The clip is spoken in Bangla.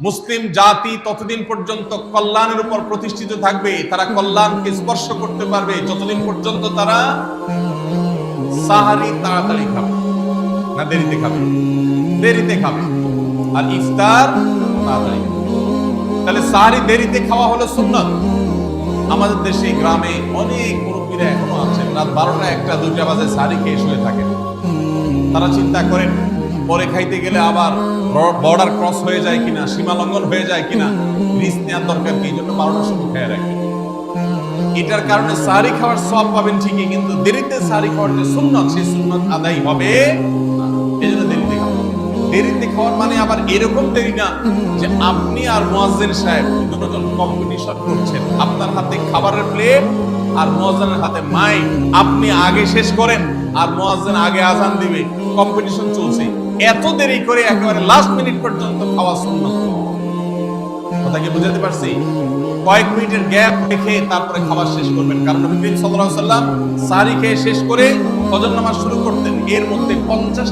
মুসলিম জাতি ততদিন পর্যন্ত কল্যাণের উপর প্রতিষ্ঠিত থাকবে, তারা কল্যাণকে স্পর্শ করতে পারবে যতদিন পর্যন্ত তারা সাহারি তাড়াতাড়ি খাবে না দেরিতে খাবে। দেরিতে খাবে আর ইফতার তাড়াতাড়ি। তাহলে সাহারি দেরিতে খাওয়া হলো সুন্নাত। আমাদের দেশে গ্রামে অনেক মুরব্বীরা এখনো আছেন রাত 12টা 1টা 2টা বাজে সাহারি খেয়ে শুয়ে থাকেন। তারা চিন্তা করেন পরে খাইতে গেলে আবার বর্ডার ক্রস হয়ে যায় কিনা, সীমা লঙ্ঘন হয়ে যায় কিনা, রিস্ক নেওয়ার দরকার কি, এই জন্য 12টার সময় খেয়ে রাখবেন। এটার কারণে সাহারি খাওয়ার সওয়াব পাবেন ঠিকই, কিন্তু দেরিতে সাহারি খাওয়ার যে সুন্নাত সেই সুন্নাত আদায় হবে না। এই জন্য দেরিতে খাওয়া। দেরিতে খাওয়ার মানে আবার এরকম দেরি না যে আপনি আর মুয়াজ্জিন সাহেব দুজন কম্পিটিশন করছেন, আপনার হাতে খাবারের প্লেট আর মুয়াজ্জিনের হাতে মাইক, আপনি আগে শেষ করেন আর মুয়াজ্জিন আগে আজান দিবে, কম্পিটিশন চলছে। এত দেরি করে একেবারে লাস্ট মিনিট পর্যন্ত খাওয়া সুন্নাত। কথা কি বুঝাতে পারছি? কয়েক মিনিটের গ্যাপ রেখে তারপরে খাবার শেষ করবেন, কারণ নবী করিম সাল্লাল্লাহু আলাইহি ওয়াসাল্লাম সাহারি খেয়ে শেষ করে ফজর নামাজ শুরু করতেন। এর মধ্যে 50